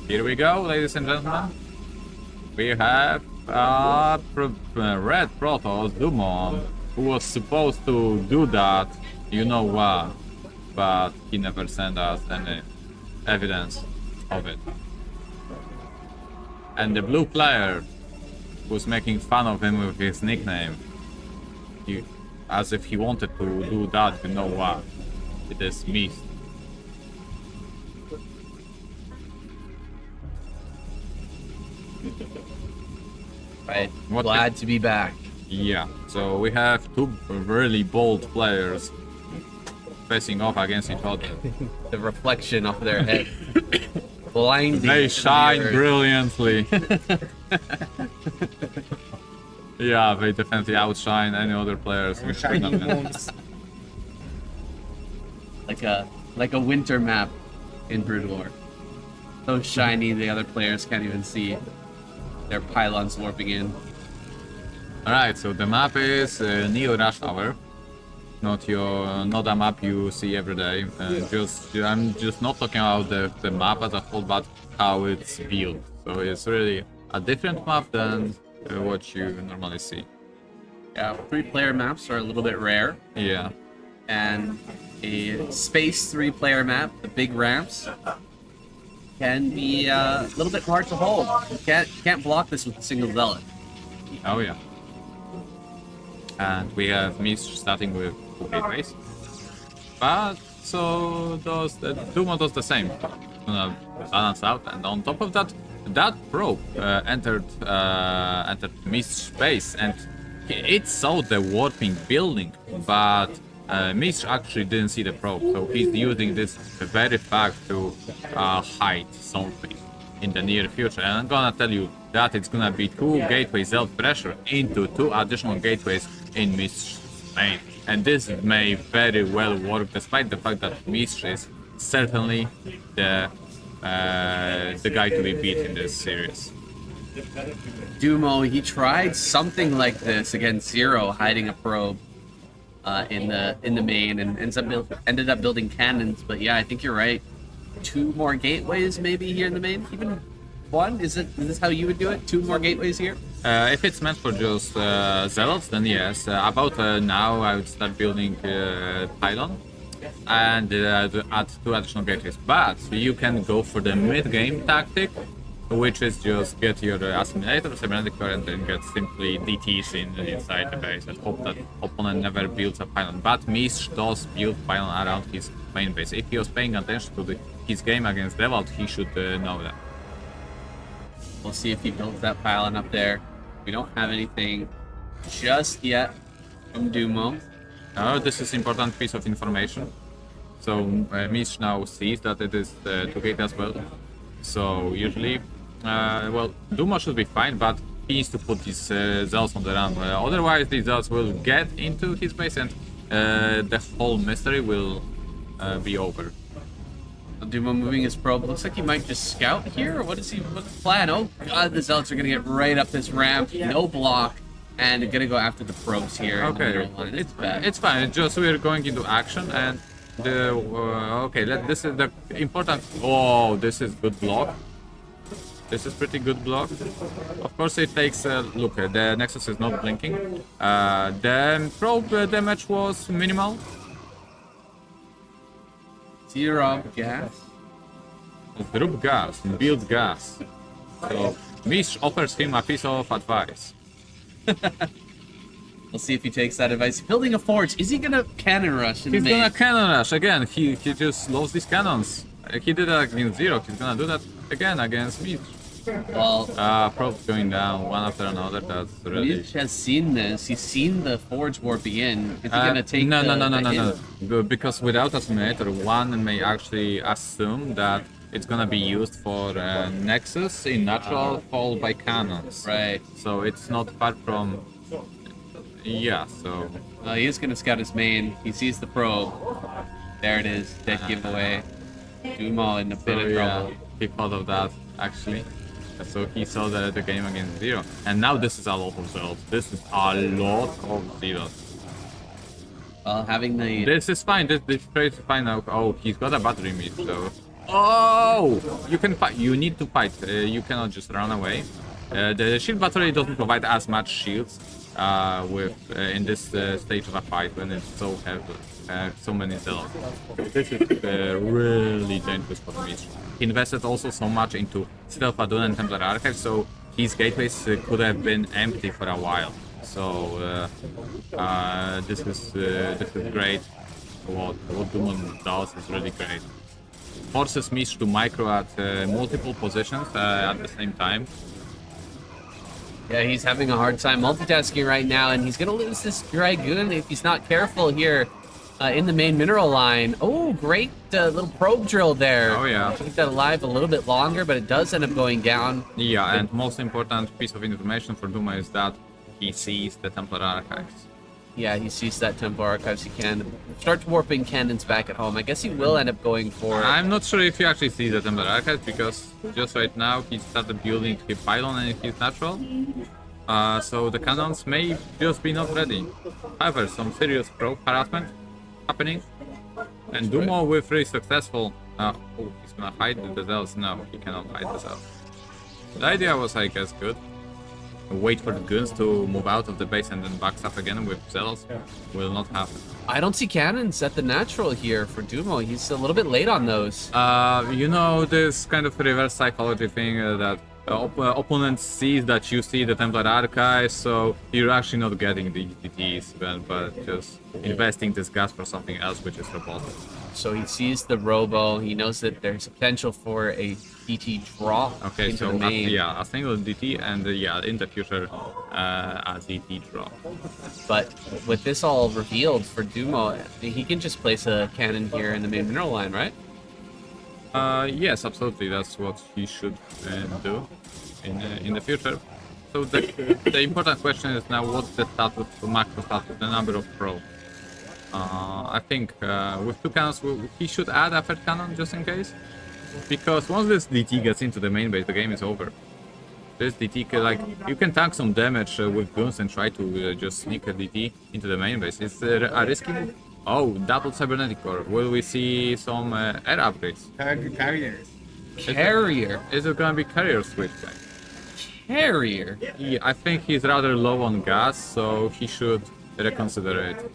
Here we go, ladies and gentlemen. We have Red Protoss DooMo, who was supposed to do that, you know what, but he never sent us any evidence of it. And the blue player, who's making fun of him with his nickname, as if he wanted to do that, you know what, it is Mist. Right. Glad to be back. Yeah, so we have two really bold players facing off against each other. The reflection off their head. Blinding. They shine brilliantly. Yeah, they definitely outshine any other players in the tournament. Like a winter map in Broodwar. So shiny the other players can't even see their pylons warping in. Alright, so the map is Neo Rush Hour. Not a map you see every day. I'm just not talking about the map as a whole, but how it's built. So it's really a different map than what you normally see. Yeah, 3-player maps are a little bit rare. Yeah. And a space 3-player map, the big ramps, can be a little bit hard to hold. You can't block this with a single zealot. Oh yeah. And we have Mish starting with 2 gateways. But so DooMo does the same. Gonna balance out, and on top of that, that probe entered Mish's space, and it saw the warping building, but Mish actually didn't see the probe, so he's using this very fact to hide something in the near future. And I'm gonna tell you that it's gonna be 2 gateways out pressure into 2 additional gateways in Mish's main. And this may very well work, despite the fact that Mish is certainly the guy to be beat in this series. DooMo, he tried something like this against Zero, hiding a probe in the main, and ended up building cannons. But yeah, I think you're right. 2 more gateways maybe here in the main, even 1. Is this how you would do it? 2 more gateways here? If it's meant for just zealots, then yes. About now, I would start building pylon and add 2 additional gateways. But you can go for the mid-game tactic, which is just get your assimilator, cybernetic core, and then get simply DTs inside the base and hope that opponent never builds a pylon. But Mish does build pylon around his main base. If he was paying attention to his game against Devout, he should know that. We'll see if he builds that pylon up there. We don't have anything just yet from DooMo. Oh, this is important piece of information. So Mish now sees that it is 2 gate as well. So usually, well, DooMo should be fine, but he needs to put these zealots on the run. Otherwise, these zealots will get into his base, and the whole mystery will be over. DooMo moving his probe. Looks like he might just scout here, or what's the plan? Oh god, the zealots are gonna get right up this ramp, no block, and gonna go after the probes here. Okay, it's fine. It's just we're going into action, and this is the important. Oh, this is good block. This is pretty good block. Of course, it takes look. The Nexus is not blinking. The probe damage was minimal. 0 gas. Drop gas, build gas. So Mish offers him a piece of advice. We'll see if he takes that advice. Building a forge. Is he gonna cannon rush? He's gonna cannon rush again. He just loves these cannons. He did that against Zero. He's gonna do that again against Mish. Well, probes going down one after another. That's really. Mish has seen this. He's seen the forge warping in. Is he gonna take no. Because without assimilator, one may actually assume that it's gonna be used for Nexus in natural fall by cannons. Right. So it's not far from. Yeah. So. He is gonna scout his main. He sees the probe. There it is. Dead giveaway. DooMo in a bit of trouble. He thought of that actually. So he saw the game against Zero, and now this is a lot of zealots. This is a lot of zealots. Well, having the this is fine. This trade is fine now. Oh, he's got a battery mid, so Oh, you can fight. You need to fight. You cannot just run away. The shield battery doesn't provide as much shields in this stage of a fight when it's so heavy, so many zealots. This is really dangerous for MiStrZZZ. He invested also so much into Stealth Adun and Templar Archive, so his gateways could have been empty for a while. So this is great. What DooMo does is really great. Forces MiStrZZZ to micro at multiple positions at the same time. Yeah, he's having a hard time multitasking right now, and he's gonna lose this Dragoon if he's not careful here in the main mineral line. Oh, great little probe drill there. Oh yeah. Keep that alive a little bit longer, but it does end up going down. Yeah, and most important piece of information for DooMo is that he sees the Templar Archives. Yeah, he sees that Templar Archives. He can start warping cannons back at home. I guess he will end up going for... I'm not sure if he actually sees the Templar Archives, because just right now he started building his pylon and his natural. So the cannons may just be not ready. However, some serious probe harassment happening. And DooMo with really successful... oh, he's gonna hide the Zealots. No, he cannot hide the Zealots. The idea was, I guess, good. Wait for the goons to move out of the base and then backs up again with Zealots. Will not happen. I don't see cannons at the natural here for DooMo. He's a little bit late on those. You know, this kind of reverse psychology thing that opponent sees that you see the Templar Archive, so you're actually not getting the DTs, but just investing this gas for something else, which is robotic. So he sees the robo. He knows that there's a potential for a DT draw. Okay, into so the main. yeah, a single DT, and yeah, in the future, a DT draw. But with this all revealed for DooMo, he can just place a cannon here in the main mineral line, right? Yes, absolutely. That's what he should do in the future. So the important question is now, what's the status, the macro status, the number of pro? I think with 2 cannons, he should add a 3rd cannon just in case. Because once this DT gets into the main base, the game is over. This DT, like, you can tank some damage with goons and try to just sneak a DT into the main base. It's a risky move. Oh, double cybernetic core. Will we see some air upgrades? Carriers. Carrier. Is it gonna be carrier switch back? Carrier. Yeah, I think he's rather low on gas, so he should reconsider it.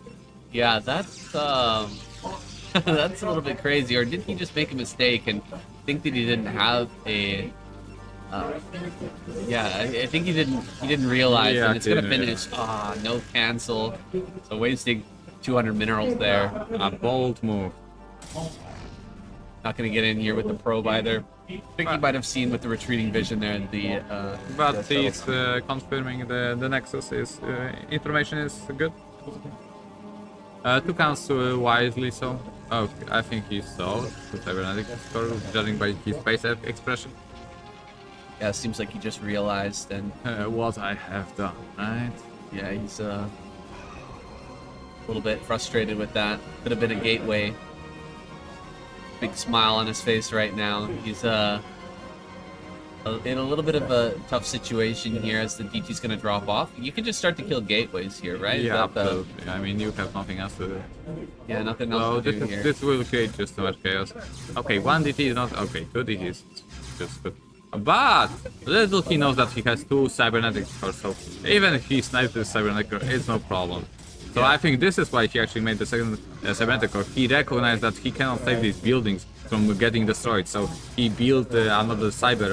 Yeah, that's that's a little bit crazy. Or did he just make a mistake and think that he didn't have a? Yeah, I think he didn't realize, Yeah, and it's gonna didn't, finish. No cancel. So wasting 200 minerals there. A bold move. Not gonna get in here with the probe either. I think you might have seen with the retreating vision there. But he's confirming the Nexus is information is good. 2 counts wisely, so. Okay, I think he saw the cybernetic score, judging by his face expression. Yeah, seems like he just realized, and What I have done, right? yeah, he's a little bit frustrated with that. Could have been a gateway. Big smile on his face right now. He's in a little bit of a tough situation here as the DT's gonna drop off. You can just start to kill gateways here, right? Yeah, Without the- absolutely. I mean, you have nothing else to do. yeah, nothing So else to do here. this will create just too much chaos. Okay, 1 DT is not okay. 2 DT is just good. But little he knows that he has 2 cybernetic cores, so even if he snipes the cybernetic core, it's no problem. So I think this is why he actually made the 2nd cybernetic core. He recognized that he cannot save these buildings from getting destroyed, so he built another cyber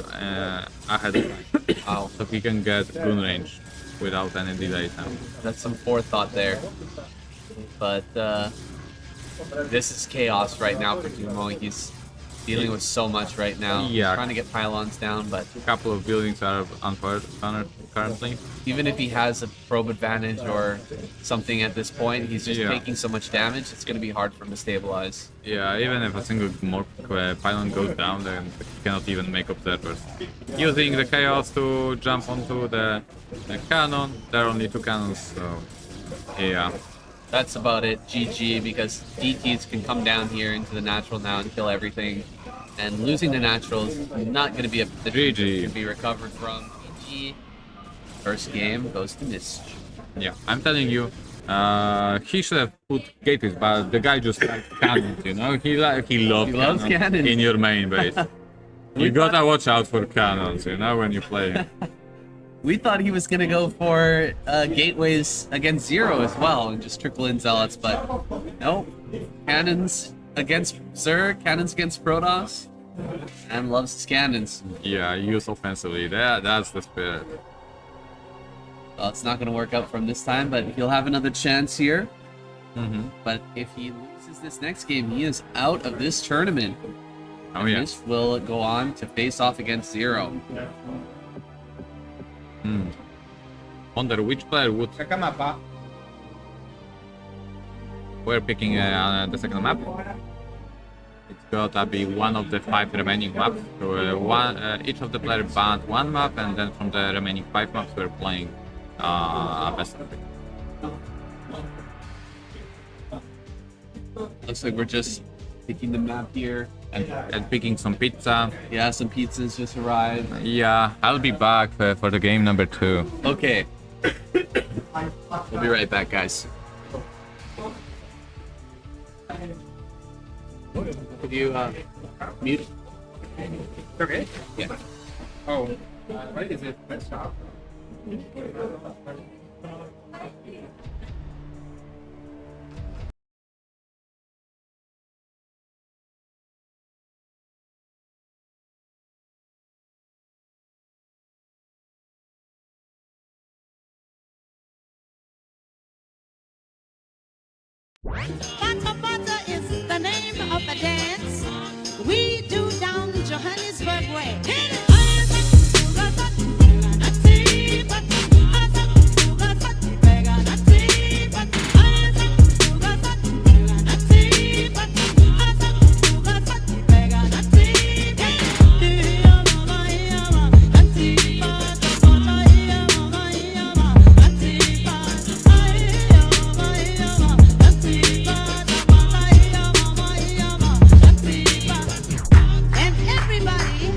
ahead of time. Wow, So he can get gun range without any delay now. that's some forethought there. But this is chaos right now for DooMo. He's dealing with so much right now. Yeah. Trying to get pylons down, but A couple of buildings are uncovered currently. even if he has a probe advantage or something at this point, he's just Yeah. taking so much damage, it's going to be hard for him to stabilize. Yeah, even if a single more pylon goes down, then he cannot even make observers. Using the chaos to jump onto the cannon, there are only 2 cannons, so yeah. That's about it, GG, because DTs can come down here into the natural now and kill everything. And losing the natural is not going to be a position GG. that can be recovered from. GG. First game goes to MiStrZZZ. Yeah, I'm telling you, He should have put gateways, but the guy just likes cannons, you know? He loves cannons. in your main base. You gotta watch out for cannons, you know, when you play. We thought he was gonna go for gateways against Zero as well and just trickle in zealots, but no. Cannons against Zerg, cannons against Protoss, and loves his cannons. Yeah, use offensively. That's the spirit. Well, it's not gonna work out from this time, but he'll have another chance here. Mm-hmm. But if he loses this next game, he is out of this tournament. Oh, and yeah. This will go on to face off against Zero. Wonder which player would... We're picking the second map. It's gotta be one of the 5 remaining maps. So each of the players banned one map, and then from the remaining 5 maps we're playing a best of 3. Looks like we're just picking the map here. And picking some pizza. Yeah, some pizzas just arrived. Yeah, I'll be back for the game number 2. Okay. We'll be right back, guys. Could you mute? Okay. Yeah. Oh, what is it? Let's stop. Bata Bata is the name of the dance we do down Johannesburg way. And everybody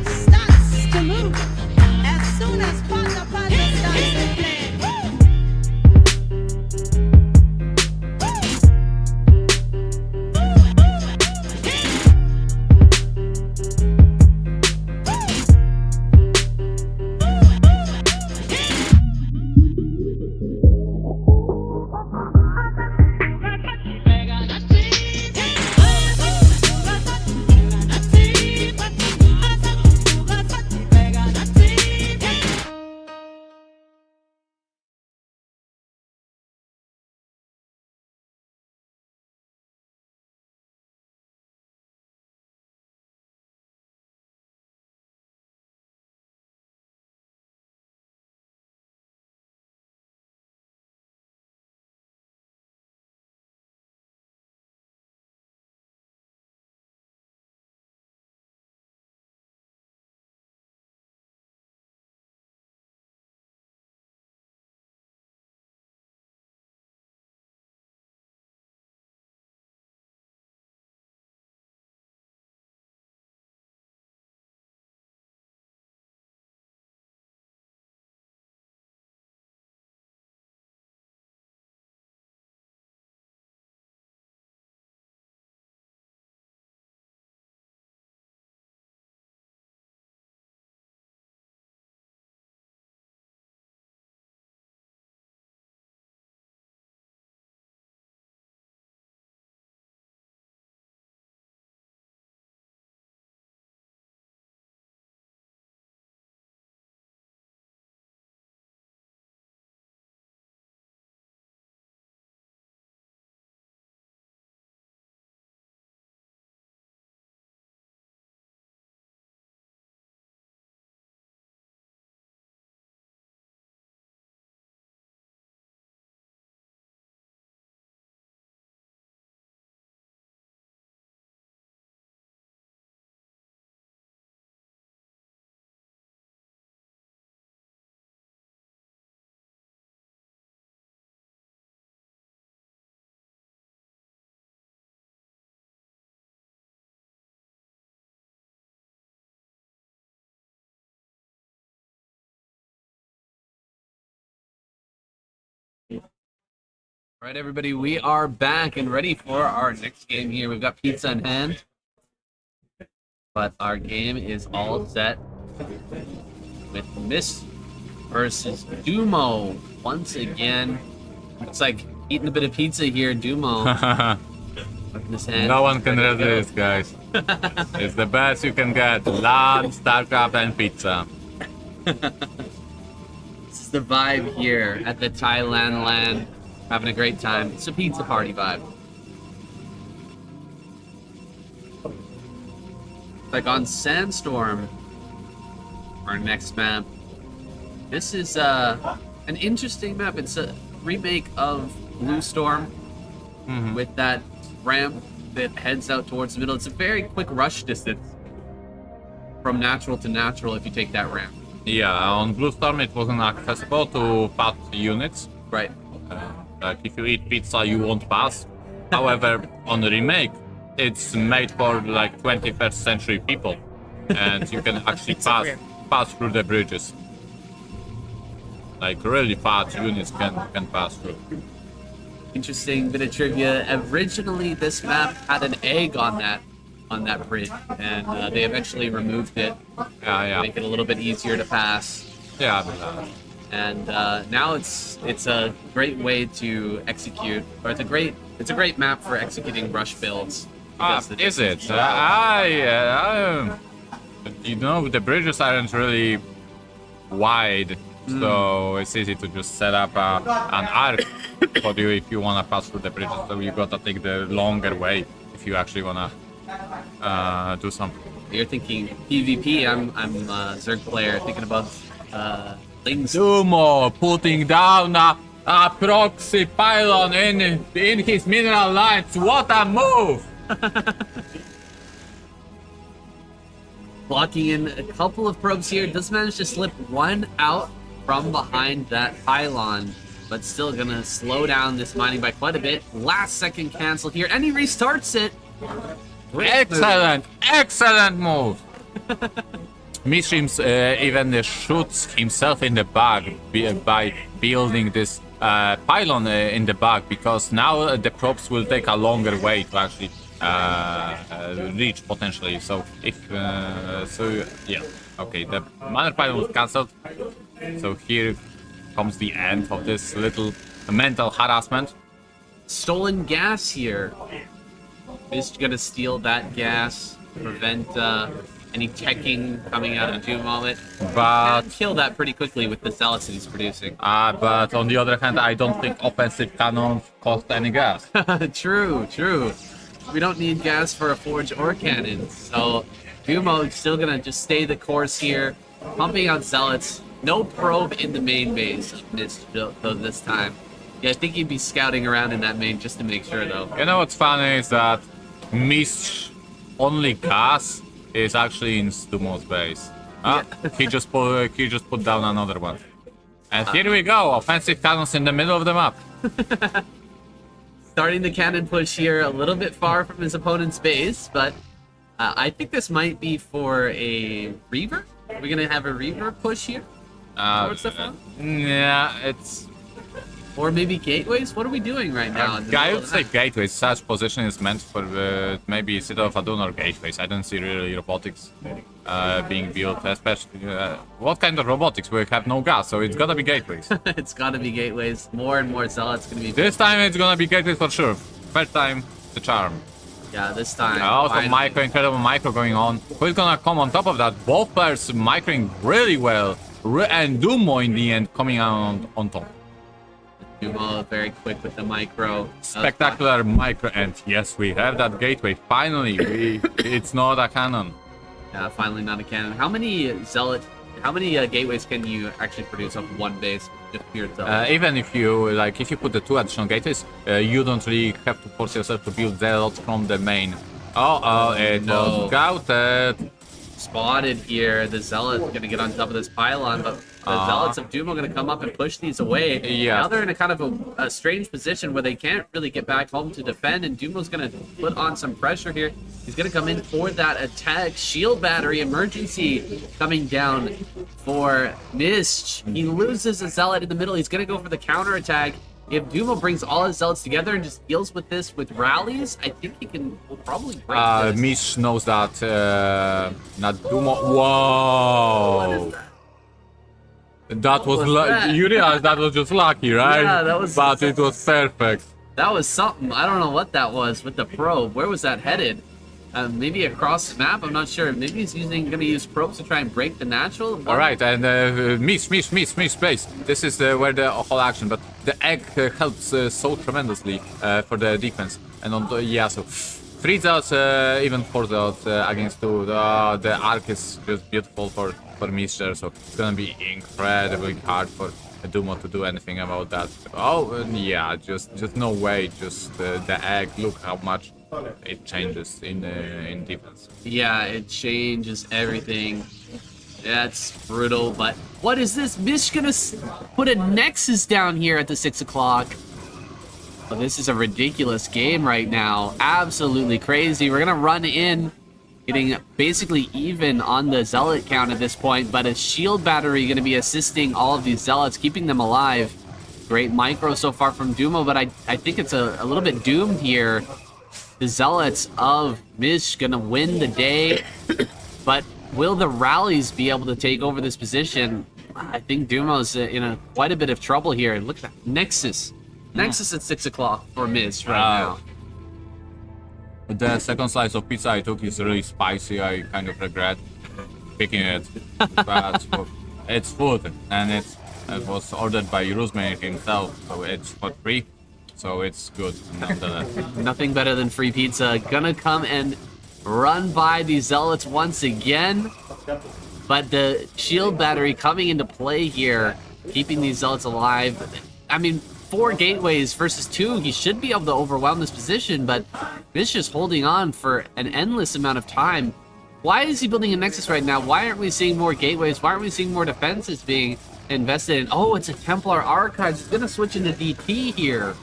All right, everybody, we are back and ready for our next game here. We've got pizza in hand, but our game is all set with Miss versus DooMo once again. Looks like eating a bit of pizza here, DooMo. No one can resist, guys. It's the best you can get. LAN, StarCraft, and pizza. This is the vibe here at the Thailand LAN. Having a great time. It's a pizza party vibe. Like on Sandstorm, our next map. This is an interesting map. It's a remake of Blue Storm with that ramp that heads out towards the middle. It's a very quick rush distance from natural to natural if you take that ramp. Yeah, on Blue Storm it wasn't accessible to fast units. Right. Like if you eat pizza, you won't pass. However, on the remake, it's made for like 21st century people, and you can actually pass through the bridges. Like really fast units can pass through. Interesting bit of trivia. Originally, this map had an egg on that bridge, and they eventually removed it to make it a little bit easier to pass. Yeah. And now it's a great way to execute, or it's a great map for executing rush builds. Is it? You know, the bridges aren't really wide, so it's easy to just set up an arc for you if you want to pass through the bridges. So you gotta take the longer way if you actually wanna do something. You're thinking PvP. I'm a Zerg player thinking about things. DooMo putting down a proxy pylon in his mineral lines. What a move! Blocking in a couple of probes here. Does manage to slip one out from behind that pylon, but still gonna slow down this mining by quite a bit. Last second cancel here, and he restarts it. Excellent move. MiStrZZZ even shoots himself in the back by building this pylon in the back, because now the probes will take a longer way to actually reach potentially. So if okay, the mother pylon was cancelled. So here comes the end of this little mental harassment. Stolen gas here. Is gonna steal that gas, prevent any teching coming out of DooMo. But Kill that pretty quickly with the zealots that he's producing. but on the other hand, I don't think offensive cannons cost any gas. True. We don't need gas for a forge or cannons, so DooMo is still gonna just stay the course here, pumping out zealots. No probe in the main base of MiStrZZZ this time. Yeah, I think he'd be scouting around in that main just to make sure, though. You know what's funny is that MiStrZZZ only gas is actually in DooMo's base. He just put down another one. And here we go, offensive cannons in the middle of the map. Starting the cannon push here, a little bit far from his opponent's base, but I think this might be for a Reaver. Are we gonna have a Reaver push here? Yeah, it's... Or maybe gateways? What are we doing right now? I would say gateways. Such position is meant for maybe Citadel of Adun or gateways. I don't see really robotics being built, especially... what kind of robotics? We have no gas, so it's gotta be gateways. It's gotta be gateways. More and more zealots gonna be... This time it's gonna be gateways for sure. Third time, the charm. Yeah, this time. Also incredible micro going on. Who's gonna come on top of that? Both players microing really well. And DooMo in the end coming out on top. DooMo very quick with the micro. Spectacular micro, and yes, we have that gateway. Finally, it's not a cannon. Yeah, finally not a cannon. How many gateways can you actually produce off one base? Just pure zealot? Even if you put the 2 additional gateways, you don't really have to force yourself to build zealots from the main. It was scouted. Spotted here. The zealot gonna get on top of this pylon, but the zealots of DooMo gonna come up and push these away. Yeah. Now they're in a kind of a strange position where they can't really get back home to defend, and DooMo's gonna put on some pressure here. He's gonna come in for that attack. Shield battery emergency coming down for MiStrZZZ. He loses a zealot in the middle. He's gonna go for the counter attack. if DooMo brings all his zealots together and just deals with this with rallies, I think he will probably break this. Mish knows that not DooMo. Whoa! That was you realize that was just lucky, right? Yeah, that was. But it was perfect. That was something. I don't know what that was with the probe. Where was that headed? Maybe across the map. I'm not sure. Maybe he's gonna use probes to try and break the natural. All right, and Mish, space. This is where the whole action. But the egg helps so tremendously for the defense. And on the so 3 zealots, even 4 zealots against 2. The arc is just beautiful for Mish there, so it's gonna be incredibly hard for DooMo to do anything about that. Oh, yeah, just no way. Just the egg. Look how much it changes in defense. Yeah, it changes everything. That's brutal. But what is this? Mish gonna put a Nexus down here at the 6 o'clock. Oh, this is a ridiculous game right now. Absolutely crazy. We're gonna run in, getting basically even on the zealot count at this point, but a shield battery going to be assisting all of these zealots, keeping them alive. Great micro so far from DooMo, but I think it's a little bit doomed here. The zealots of Mish going to win the day, but will the rallies be able to take over this position? I think DooMo's in quite a bit of trouble here. Look at that. Nexus at 6 o'clock for Mish right now. The second slice of pizza I took is really spicy. I kind of regret picking it, but it's food, and it was ordered by Rosemary himself, so it's for free, so it's good nonetheless. Nothing better than free pizza. Gonna come and run by these zealots once again, but the shield battery coming into play here, keeping these zealots alive. I mean, 4 gateways versus 2, he should be able to overwhelm this position, but Mish is holding on for an endless amount of time. Why is he building a Nexus right now? Why aren't we seeing more gateways? Why aren't we seeing more defenses being invested in? Oh, it's a Templar Archives. He's going to switch into DT here.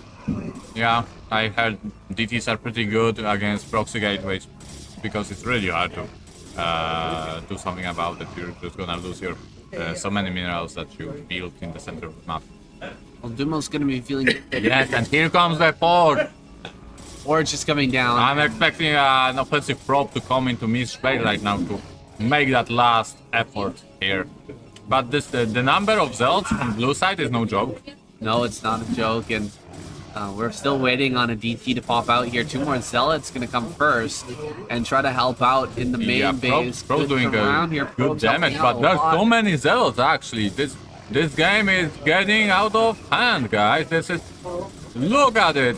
Yeah, I heard DTs are pretty good against proxy gateways, because it's really hard to do something about it. You're just going to lose your so many minerals that you built in the center of the map. Well, DooMo's going to be feeling... Yes, and here comes the Ford. Ford's just coming down. I'm expecting an offensive probe to come into Mish space right now to make that last effort here. But the number of zealots from blue side is no joke. No, it's not a joke, and we're still waiting on a DT to pop out here. 2 more zealots going to come first and try to help out in the main base. Probe doing good damage, but there's so many zealots actually. This game is getting out of hand, guys. This is, look at it,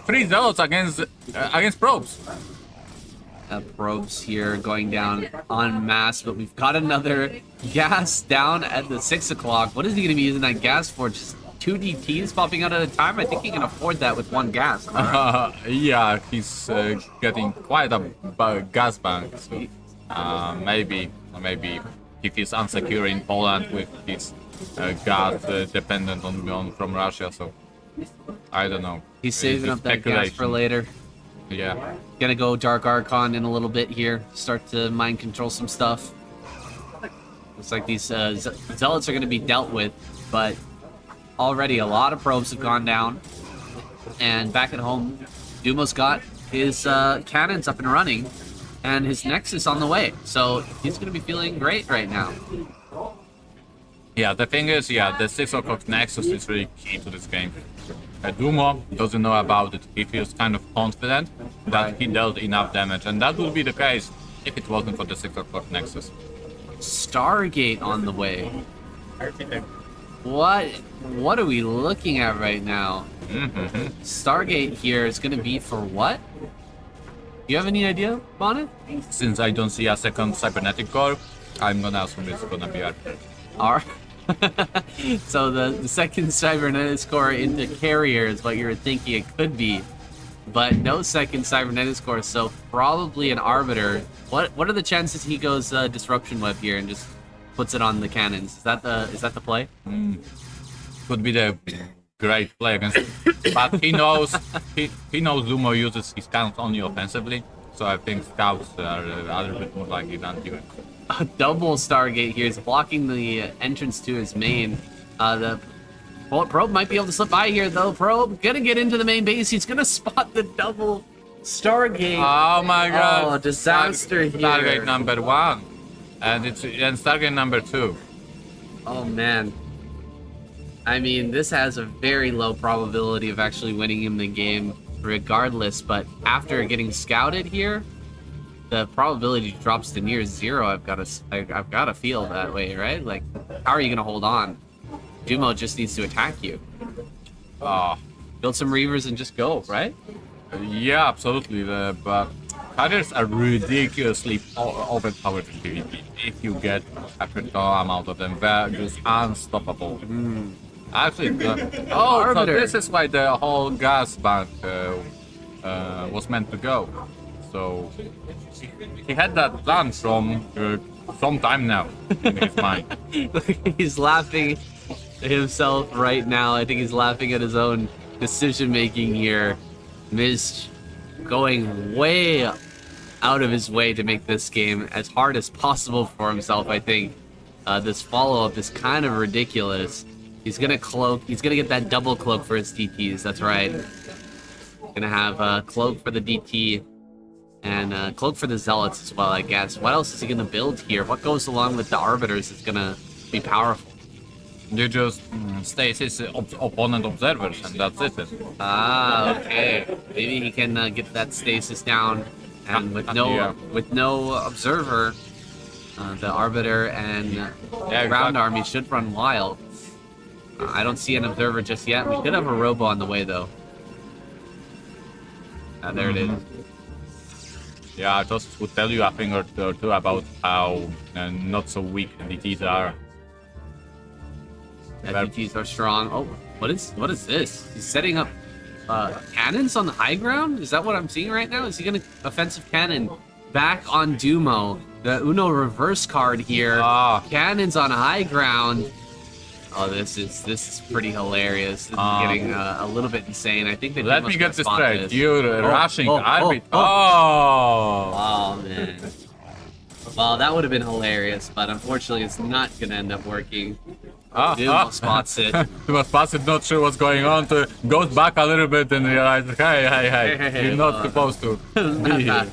3 zealots against probes. Probes here going down en masse, but we've got another gas down at the 6 o'clock. What is he going to be using that gas for? Just 2 DTs popping out at a time? I think he can afford that with 1 gas. Yeah, he's getting quite a gas bank. So, maybe if he's unsecure in Poland with his gas dependent on from Russia, so I don't know. He's saving up that gas for later. Yeah. Gonna go Dark Archon in a little bit here. Start to mind control some stuff. Looks like these zealots are gonna be dealt with, but already a lot of probes have gone down. And back at home, DooMo's got his cannons up and running, and his Nexus on the way. So he's gonna be feeling great right now. Yeah, the thing is, the 6 o'clock Nexus is really key to this game. DooMo doesn't know about it. He feels kind of confident that he dealt enough damage, and that would be the case if it wasn't for the 6 o'clock Nexus. Stargate on the way. What are we looking at right now? Stargate here is going to be for what? Do you have any idea, Bonyth? Since I don't see a second cybernetic core, I'm gonna assume it's gonna be Alright. So the second cybernetics core into carrier is what you're thinking it could be, but no second cybernetics core, so probably an arbiter. What are the chances he goes disruption web here and just puts it on the cannons? Is that the play? Could be the great play against, but he knows DooMo uses his cannons only offensively, so I think scouts are a little bit more likely than you. A double Stargate here is blocking the entrance to his main. The Well, Probe might be able to slip by here, though. Probe gonna get into the main base. He's gonna spot the double Stargate. Oh my god. Oh, disaster here. Stargate number 1. And Stargate number 2. Oh, man. I mean, this has a very low probability of actually winning him the game regardless, but after getting scouted here, the probability drops to near 0. I've got to feel that way, right? Like, how are you gonna hold on? DooMo just needs to attack you. Build some Reavers and just go, right? Yeah, absolutely. But Harriers are ridiculously overpowered in PvP. If you get a critical amount of them, they're just unstoppable. Actually, so this is why the whole gas bank was meant to go. So he had that plan from some time now in his mind. He's laughing at himself right now. I think he's laughing at his own decision making here. Miz going way out of his way to make this game as hard as possible for himself. I think this follow-up is kind of ridiculous. He's gonna cloak. He's gonna get that double cloak for his DTs. That's right. Gonna have a cloak for the DT and cloak for the zealots as well, I guess. What else is he gonna build here? What goes along with the arbiters is gonna be powerful. You just stasis opponent observers, and that's it. Ah, okay. Maybe he can get that stasis down, and with no observer, the arbiter and ground army should run wild. I don't see an observer just yet. We could have a robo on the way though. There it is. Yeah, I just would tell you a thing or two about how not so weak DTs are. DTs are strong. Oh, what is this? He's setting up cannons on the high ground? Is that what I'm seeing right now? Is he gonna offensive cannon back on DooMo? The Uno reverse card here. Cannons on high ground. Oh, this is pretty hilarious. This is getting a little bit insane. I think they let me get this straight. You're rushing Arbit. Oh, man. Well, that would have been hilarious, but unfortunately, it's not gonna end up working. DooMo spots it. DooMo spots it, not sure what's going on. Goes back a little bit and realizes, hey, you're not supposed to be here.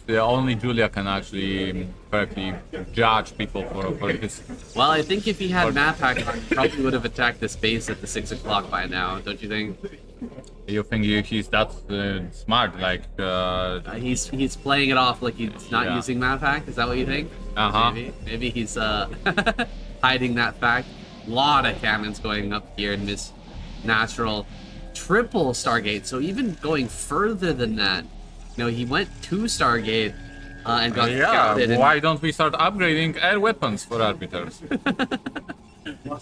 Only Julia can actually correctly judge people for his. Well, I think if he had map hack, he probably would have attacked this base at the 6 o'clock by now, don't you think? You think he's that smart? Like he's playing it off like he's not using map hack. Is that what you think? Maybe he's hiding that fact. A lot of cannons going up here in this natural triple Stargate. So even going further than that, he went 2 Stargate and got scouted. Why don't we start upgrading air weapons for arbiters?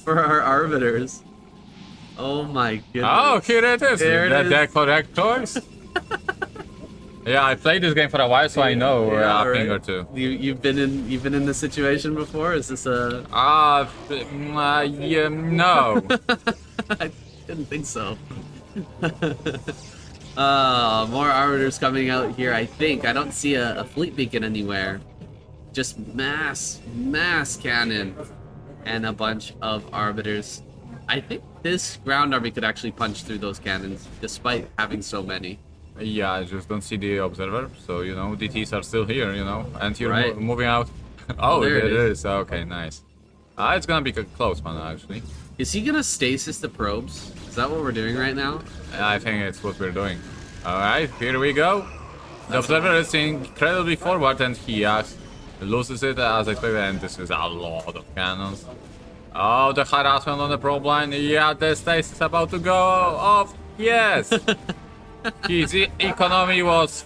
For our arbiters. Oh my goodness. Oh, here it is. The correct choice. Yeah, I played this game for a while, so I know a thing or two. You've been in this situation before? Is this a? Yeah, no. I didn't think so. More arbiters coming out here. I think I don't see a fleet beacon anywhere. Just mass cannon and a bunch of arbiters. I think this ground army could actually punch through those cannons, despite having so many. Yeah, I just don't see the observer, so DTs are still here, and you're moving out. Oh, there it is. Okay, nice. It's gonna be a close one, actually. Is he gonna stasis the probes? Is that what we're doing right now? I think it's what we're doing. Alright, here we go. The observer is incredibly forward, and he loses it as expected, and this is a lot of cannons. Oh, the harassment on the probe line. Yeah, the stasis is about to go off. Yes! His economy was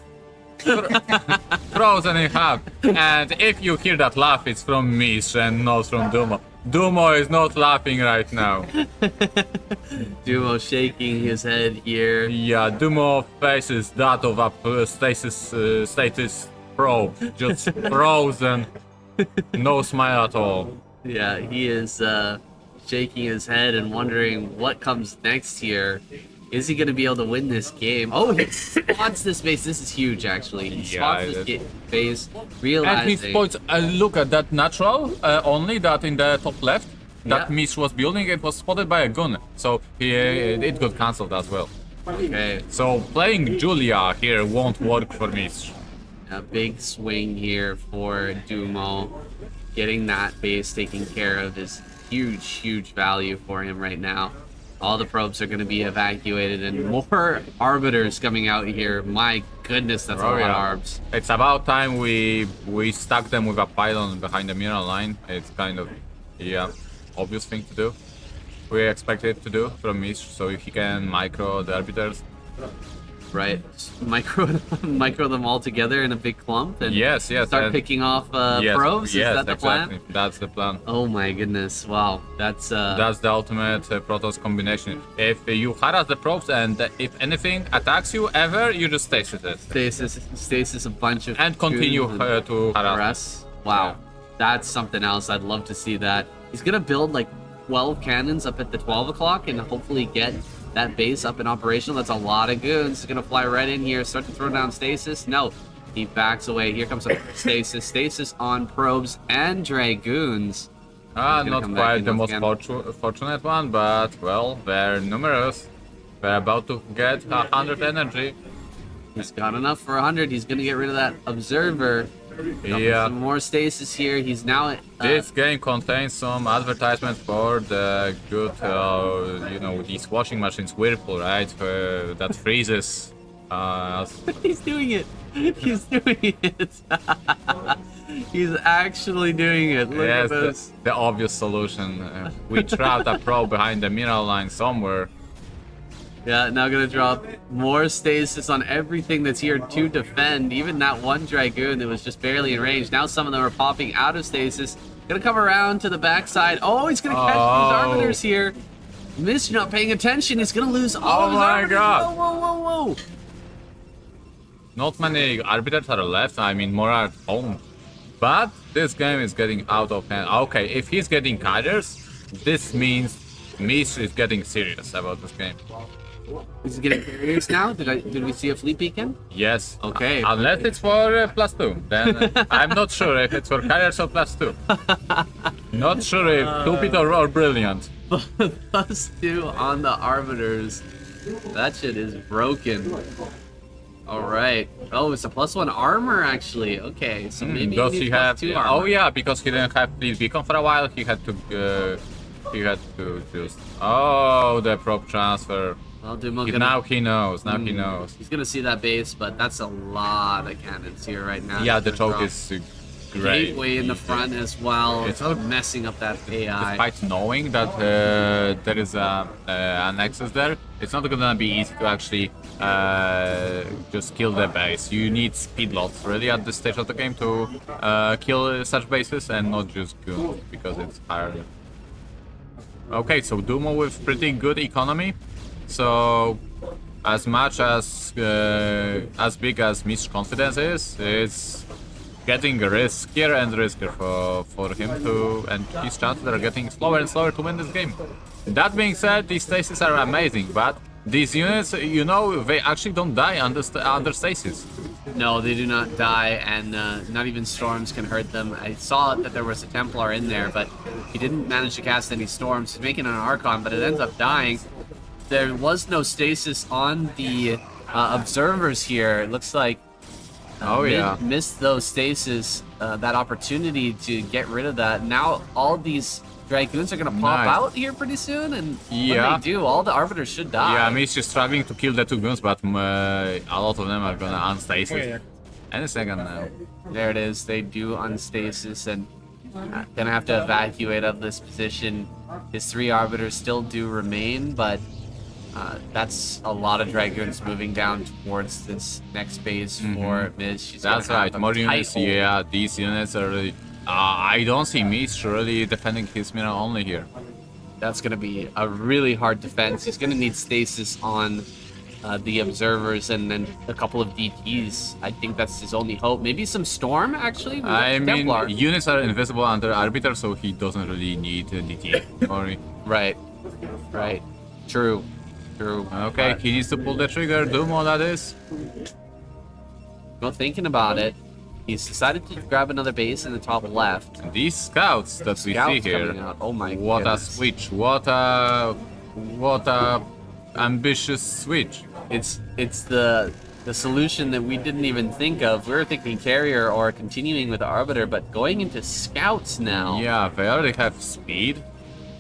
frozen in half. And if you hear that laugh, it's from me and not from DooMo. DooMo is not laughing right now. DooMo shaking his head here. Yeah, DooMo faces that of a status probe. Just frozen. No smile at all. Yeah, he is shaking his head and wondering what comes next here. Is he going to be able to win this game? Oh, he spots this base. This is huge, actually. He spots this base, realizing... And he spots, look at that natural, only that in the top left. that Yeah. Mish was building, it was spotted by a gun, so it got cancelled as well. Okay. So playing Julia here won't work for Mish. A big swing here for DooMo. Getting that base taken care of is huge value for him right now. All the probes are going to be evacuated and more arbiters coming out here. My goodness, that's a lot of arbs. It's about time we stuck them with a pylon behind the mineral line. It's kind of, yeah, obvious thing to do. We expect it to do from Mish, so he can micro the arbiters. Right. Micro them all together in a big clump and Yes, start and- picking off yes, probes? Yes, Is that the exactly. plan? That's the plan. Oh my goodness. Wow. That's That's the ultimate Protoss combination. If you harass the probes and if anything attacks you ever, you just stasis it. stasis a bunch of And continue goons to harass. harass. Wow. Yeah. That's something else. I'd love to see that. He's gonna build like 12 cannons up at the 12 o'clock and hopefully get that base up and operational. That's a lot of goons. He's gonna fly right in here, start to throw down stasis. No, he backs away. Here comes a stasis. Stasis on probes and dragoons. Ah, gonna not come back quite in the once most again. fortunate one, but well, they're numerous. They're about to get 100 energy. He's got enough for 100. He's gonna get rid of that observer. Yeah. Some more stasis here. He's now This game contains some advertisement for the good, these washing machines, Whirlpool, right? That freezes. He's doing it. He's doing it. He's actually doing it. Look Yes, at this. the obvious solution. We trapped a probe behind the mineral line somewhere. Yeah, now gonna drop more stasis on everything that's here to defend. Even that one Dragoon that was just barely in range. Now some of them are popping out of stasis. Gonna come around to the backside. Oh, he's gonna catch these arbiters here. Miss, you're not paying attention. He's gonna lose all of his my arbiters. God. Whoa. Not many arbiters are left, I mean more are at home. But this game is getting out of hand. Okay, if he's getting carriers, this means Mish is getting serious about this game. Is he getting carriers now? Did we see a fleet beacon? Yes. Okay. Unless it's for +2, then I'm not sure if it's for carriers or +2. Not sure if stupid or brilliant. +2 on the arbiters. That shit is broken. All right. Oh, it's a +1 armor actually. Okay, so maybe Does he he needs have? +2 armor. Oh yeah, because he didn't have fleet beacon for a while. He had to just. Oh, the probe transfer. Well, DooMo Now he knows. Now he knows. He's gonna see that base, but that's a lot of cannons here right now. Yeah, the He's gonna choke drop is great. Gateway in the front as well. It's not- messing up that AI. Despite knowing that there is an access there, it's not gonna be easy to actually just kill the base. You need speed lots really at this stage of the game to kill such bases and not just goons because it's harder. Okay, so DooMo with pretty good economy. So as much as big as Mish confidence is, it's getting riskier and riskier for him to, and his chances are getting slower and slower to win this game. That being said, these stasis are amazing, but these units, they actually don't die under stasis. No, they do not die, and not even storms can hurt them. I saw that there was a Templar in there, but he didn't manage to cast any storms. He's making an Archon, but it ends up dying. There was no stasis on the observers here. It looks like missed those stasis, that opportunity to get rid of that. Now all these Dragoons are going to pop out here pretty soon, and when they do, all the Arbiters should die. Yeah, Mish is struggling to kill the two guns, but a lot of them are gonna unstasis. Any second now. There it is. They do unstasis, and gonna have to evacuate up this position. His 3 Arbiters still do remain, but that's a lot of Dragoons moving down towards this next base for Mish. That's right, more units, these units are really... I don't see Mish really defending his mineral only here. That's going to be a really hard defense. He's going to need stasis on the observers and then a couple of DTs. I think that's his only hope. Maybe some storm, actually? I mean, Templar. units are invisible under Arbiter, so he doesn't really need DT. Sorry. Right. True. Okay, he needs to pull the trigger. DooMo, that is. Well, thinking about it, He's decided to grab another base in the top left. And these scouts that we see Scouts here, coming out. Oh my what goodness. a switch! What a ambitious switch! It's the solution that we didn't even think of. We were thinking carrier or continuing with arbiter, but going into scouts now. Yeah, they already have speed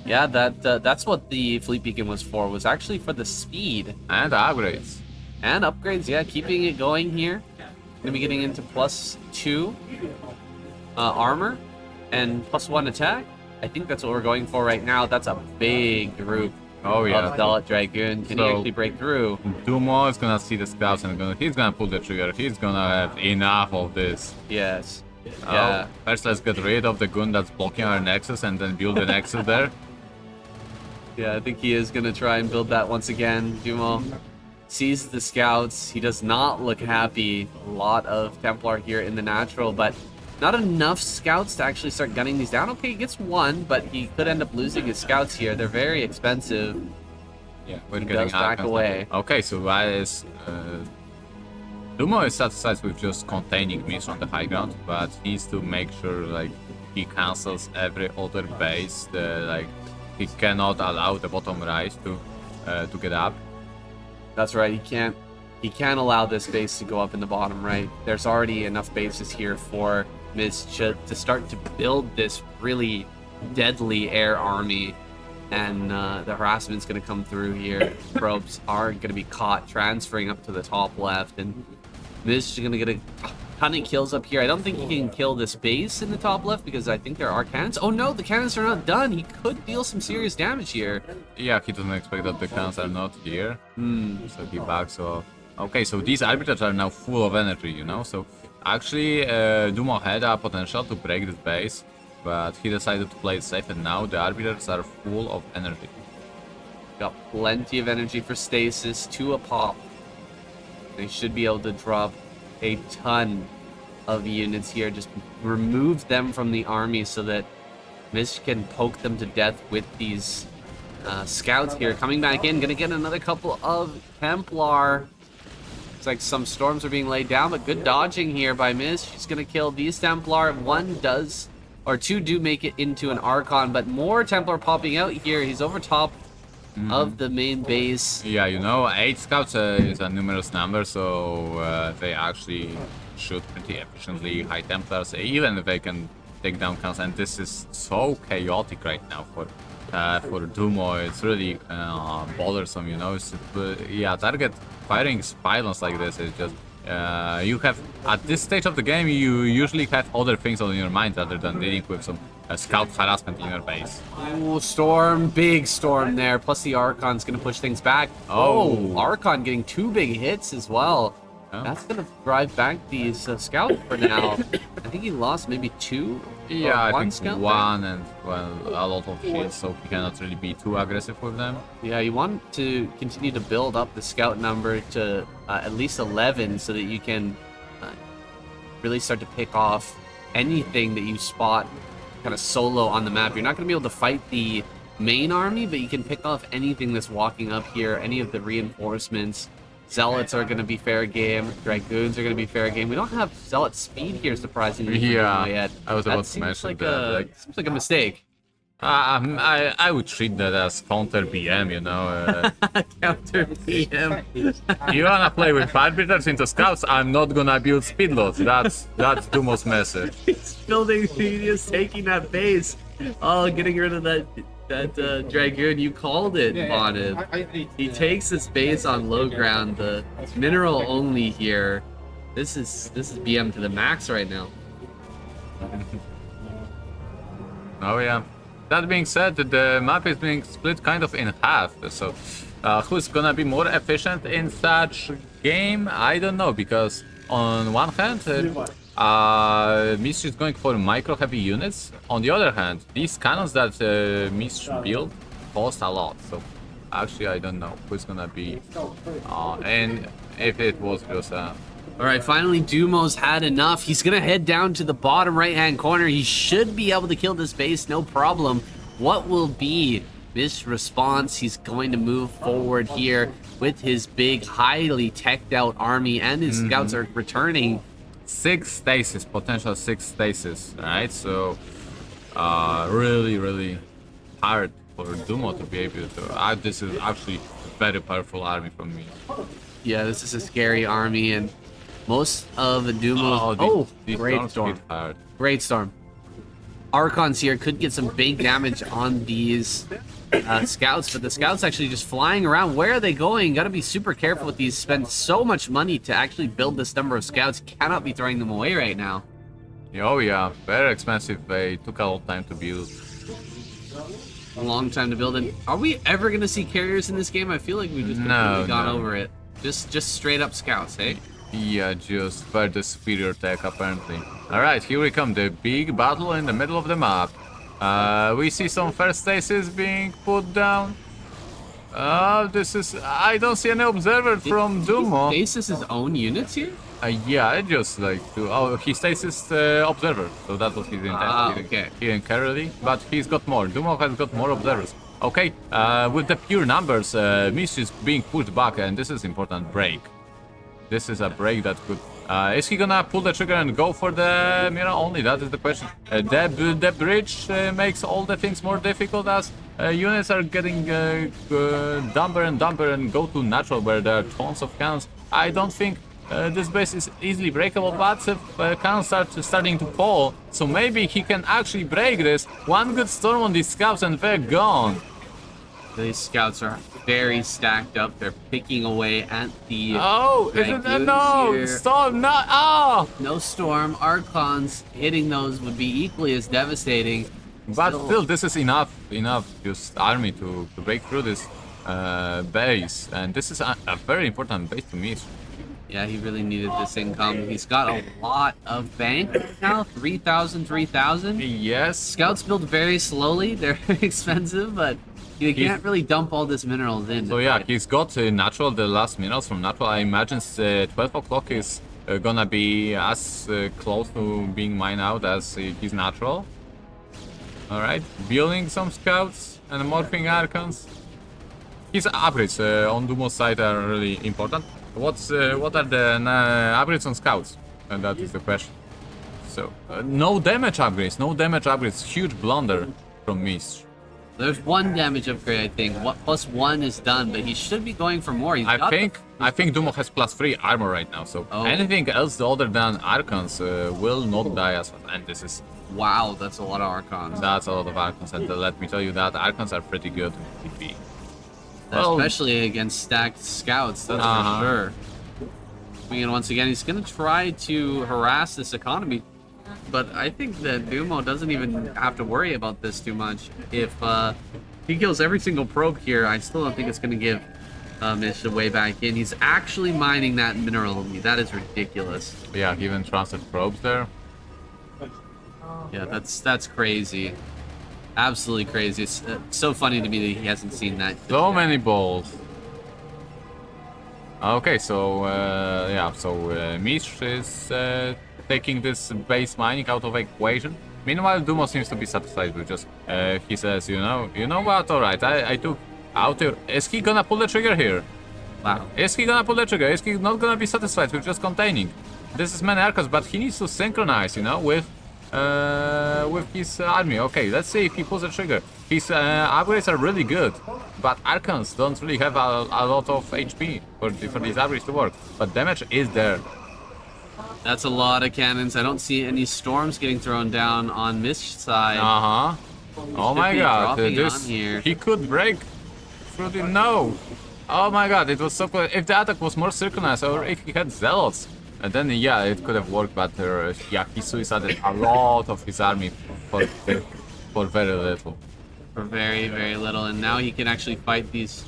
Yeah, that's what the fleet beacon was for. Was actually for the speed and upgrades. and upgrades. Yeah, keeping it going here. Gonna be getting into +2 armor and +1 attack. I think that's what we're going for right now. That's a big group Oh yeah. of Zealot Dragoon. Can he So- actually break through? DooMo is gonna see the scouts and he's gonna pull the trigger. He's gonna have enough of this. Yes. Oh, Yeah. first let's get rid of the gun that's blocking our nexus and then build the nexus there. Yeah, I think he is going to try and build that once again. DooMo sees the scouts. He does not look happy. A lot of Templar here in the natural, but not enough scouts to actually start gunning these down. Okay, he gets one, but he could end up losing his scouts here. They're very expensive. Yeah, we're He getting does back out. away. Okay, so why is DooMo is satisfied with just containing Miss on the high ground, but he needs to make sure like he cancels every other base. Like he cannot allow the bottom right to get up. That's right. He can't allow this base to go up in the bottom right. There's already enough bases here for MiStrZZZ to start to build this really deadly air army, and the harassment's going to come through here. Probes are going to be caught transferring up to the top left, and MiStrZZZ is going to get a ton of kills up here. I don't think he can kill this base in the top left because I think there are cannons. Oh no, the cannons are not done. He could deal some serious damage here. Yeah, he doesn't expect that the cannons are not here, so he backs off. Okay, so these arbiters are now full of energy, you know. So actually, DooMo had a potential to break this base, but he decided to play it safe, and now the arbiters are full of energy. Got plenty of energy for stasis, 2 a pop. They should be able to drop a ton of units here. Just remove them from the army so that MiStrZZZ can poke them to death with these scouts here. Coming back in, gonna get another couple of Templar. Looks like some storms are being laid down, but good dodging here by MiStrZZZ. She's gonna kill these Templar. 2 do make it into an Archon, but more Templar popping out here. He's over top of the main base. Yeah, you know, 8 scouts is a numerous number, so they actually shoot pretty efficiently high Templars, even if they can take down cannons. And this is so chaotic right now for DooMo. It's really bothersome, you know. Yeah, target firing pylons like this is just you have at this stage of the game you usually have other things on your mind rather than dealing with some scout harassment in your base. Ooh, storm, big storm there. Plus the Archon's gonna push things back. Oh, Archon getting 2 big hits as well. Oh. That's gonna drive back these scouts for now. I think he lost maybe 2. Yeah, I one think scout one, and well, a lot of hits, so he cannot really be too aggressive with them. Yeah, you want to continue to build up the scout number to at least 11 so that you can really start to pick off anything that you spot kind of solo on the map. You're not going to be able to fight the main army, but you can pick off anything that's walking up here, any of the reinforcements. Zealots are going to be fair game. Dragoons are going to be fair game. We don't have Zealot speed here, surprisingly. Yeah, yet. I was about to seems mention like that. seems like a mistake. I would treat that as counter BM, you know. Counter PM. You wanna play with arbiters into scouts? I'm not gonna build speed loads. That's DooMo's message. He's building, he's taking that base. Oh, getting rid of that Dragoon. You called it, Bonyth. He takes his base on low ground, the mineral only here. This is BM to the max right now. Oh yeah. That being said, the map is being split kind of in half. So who's gonna be more efficient in such game? I don't know, because on one hand, MiStrZZZ is going for micro heavy units. On the other hand, these cannons that MiStrZZZ build cost a lot. So actually, I don't know who's gonna be. And if it was just All right, finally DooMo's had enough. He's gonna head down to the bottom right-hand corner. He should be able to kill this base, no problem. What will be this response? He's going to move forward here with his big, highly teched out army, and his scouts are returning 6 stasis, potential 6 stasis, right? So, really hard for DooMo to be able to. This is actually a very powerful army from me. Yeah, this is a scary army, and most of the DooMo. These Great storms storm! hit hard. Great storm. Archons here could get some big damage on these scouts, but the scouts actually just flying around. Where are they going? Got to be super careful with these. Spend so much money to actually build this number of scouts. Cannot be throwing them away right now. Oh yeah, very expensive. They took a lot of time to build. A long time to build. And are we ever gonna see carriers in this game? I feel like we've just completely gone over it. Just straight up scouts, eh? Yeah, just for the superior tech apparently. Alright, here we come, the big battle in the middle of the map. We see some first stasis being put down. This is... I don't see any observer from DooMo. Stasis his own units here? Yeah, I just like to... Oh, he stasis observer, so that was his intent. Okay. He didn't carry, but he's got more. DooMo has got more observers. Okay, with the pure numbers, Mish is being pushed back, and this is important break. This is a break that could... is he gonna pull the trigger and go for the mirror only? That is the question. The bridge makes all the things more difficult as units are getting dumber and dumber and go to natural where there are tons of cannons. I don't think this base is easily breakable, but cannons are starting to fall, so maybe he can actually break this. One good storm on these scouts and they're gone. These scouts are very stacked up. They're picking away at the. Oh, isn't that no here. storm? No, oh. No storm. Archons hitting those would be equally as devastating. But still, this is enough just army to break through this base, and this is a very important base to me. Yeah, he really needed this income. He's got a lot of bank now, 3,000. Yes. Scouts build very slowly. They're expensive, but you can't really dump all this minerals in. So yeah, he's got natural, the last minerals from natural. I imagine 12 o'clock is gonna be as close to being mined out as his natural. Alright, building some scouts and morphing archons. His upgrades on DooMo's side are really important. What are the upgrades on scouts? And that is the question. So, no damage upgrades, huge blunder from Mish. There's one damage upgrade, I think. +1 is done, but he should be going for more. I think DooMo has +3 armor right now, so anything else other than Archons will not die as fast. And this is... Wow, that's a lot of Archons. That's a lot of Archons, and let me tell you that Archons are pretty good in PvP. Especially against stacked scouts, that's for sure. And once again, he's going to try to harass this economy. But I think that DooMo doesn't even have to worry about this too much. If he kills every single probe here, I still don't think it's going to give Mish a way back in. He's actually mining that mineral. That is ridiculous. Yeah, he even transferred probes there. Yeah, that's crazy. Absolutely crazy. It's so funny to me that he hasn't seen that. So many balls. Okay, so yeah, so Mish is taking this base mining out of equation. Meanwhile, DooMo seems to be satisfied with just he says, you know what? All right, I took out here. Is he gonna pull the trigger here? Wow. Is he gonna pull the trigger? Is he not gonna be satisfied with just containing? This is many archons, but he needs to synchronize, with his army. Okay, let's see if he pulls the trigger. His upgrades are really good, but archons don't really have a lot of HP for these upgrades to work. But damage is there. That's a lot of cannons. I don't see any storms getting thrown down on Mish's side. Oh my god, he could break through the... No! Oh my god, it was so close. If the attack was more synchronized, or if he had zealots, then yeah, it could have worked, but yeah, he suicided a lot of his army for very little. For very, very little, and now he can actually fight these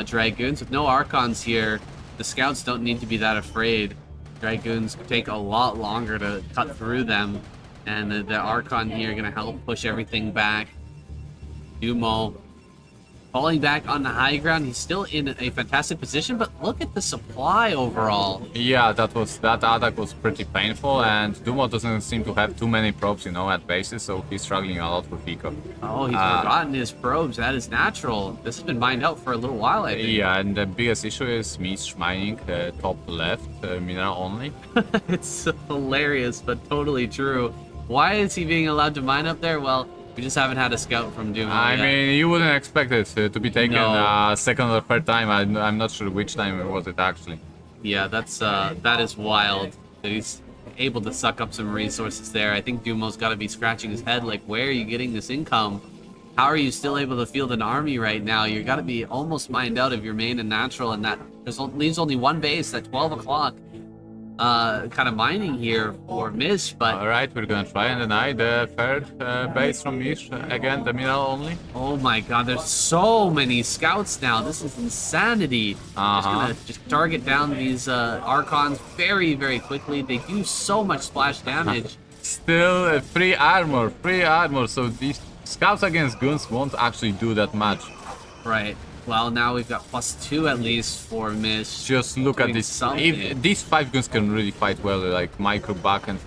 Dragoons. With no Archons here, the Scouts don't need to be that afraid. Dragoons take a lot longer to cut through them, and the Archon here are going to help push everything back. DooMo falling back on the high ground. He's still in a fantastic position, but look at the supply overall. Yeah, that attack was pretty painful, and DooMo doesn't seem to have too many probes, you know, at bases, so he's struggling a lot with Eco. Oh, he's forgotten his probes. That is natural. This has been mined out for a little while, I think. Yeah, and the biggest issue is MiStrZZZ mining top left, mineral only. It's hilarious, but totally true. Why is he being allowed to mine up there? Well, we just haven't had a scout from DooMo I yet. mean, you wouldn't expect it to be taken No. second or third time. I'm not sure which time was it actually. Yeah, that is wild. That he's able to suck up some resources there. I think DooMo's got to be scratching his head like, where are you getting this income? How are you still able to field an army right now? You got to be almost mined out of your main and natural, and that leaves only one base at 12 o'clock. Kind of mining here for MiStrZZZ, but Alright, we're gonna try and deny the third base from MiStrZZZ. Again, the mineral only. oh my god, there's so many scouts now. This is insanity. Just gonna target down these Archons very, very quickly. They do so much splash damage. Still free armor, so these scouts against goons won't actually do that much. Right. Well, now we've got +2 at least for MiStrZZZ. Just look at Doing this. something. If these 5 guns can really fight well, like micro back and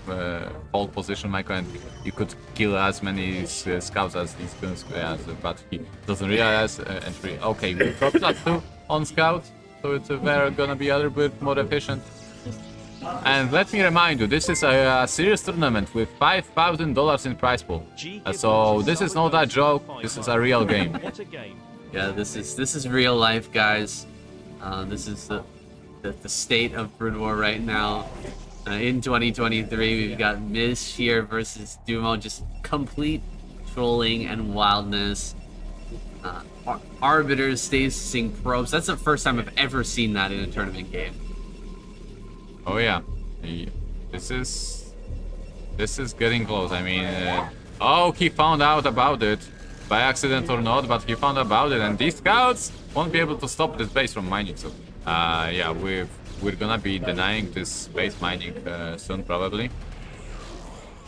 hold position micro, and you could kill as many scouts as these guns has, but he doesn't realize. Okay, we dropped +2 on scouts, so it's very gonna be a little bit more efficient. And let me remind you, this is a serious tournament with $5,000 in prize pool. So this is not a joke. This is a real game. What a game. Yeah, this is real life, guys. This is the state of Broodwar right now. In 2023, we've got MiStrZZZ here versus DooMo, just complete trolling and wildness. Arbiters stasis probes. That's the first time I've ever seen that in a tournament game. Oh yeah, this is getting close. I mean, oh, he found out about it by accident or not, but he found about it, and these scouts won't be able to stop this base from mining. So, yeah, we're gonna be denying this base mining soon, probably.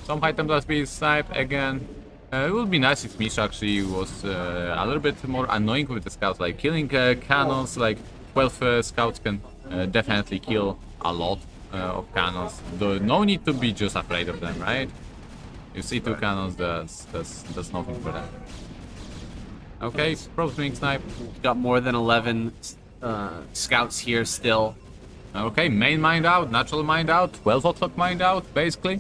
Some item that be sniped again. It would be nice if MiStrZZZ actually was a little bit more annoying with the scouts, like killing cannons. Like 12 scouts can definitely kill a lot of cannons. No need to be just afraid of them, right? You see 2 cannons, that's nothing for them. Okay, probes being sniped. Got more than 11 scouts here still. Okay, main mined out, natural mined out, 12 o'clock mined out, basically.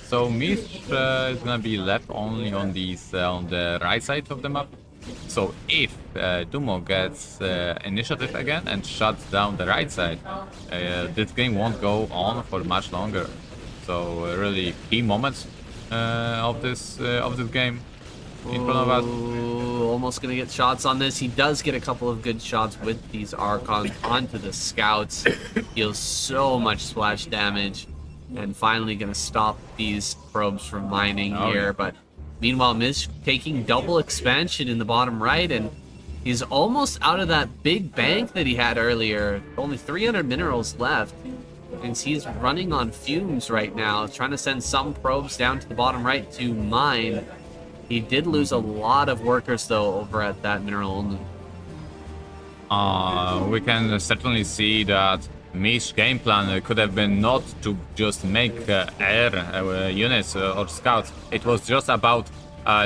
So MiStrZZZ is gonna be left only on these on the right side of the map. So if DooMo gets initiative again and shuts down the right side, this game won't go on for much longer. So really key moments of this game in front of us. Ooh, almost gonna get shots on this. He does get a couple of good shots with these Archons onto the scouts. Deals so much splash damage, and finally gonna stop these probes from mining here. Yeah. But meanwhile, MiStrZZZ taking double expansion in the bottom right, and he's almost out of that big bank that he had earlier. Only 300 minerals left. And he's running on fumes right now, trying to send some probes down to the bottom right to mine. He did lose a lot of workers, though, over at that mineral only. We can certainly see that MiStrZZZ game plan could have been not to just make air units or scouts. It was just about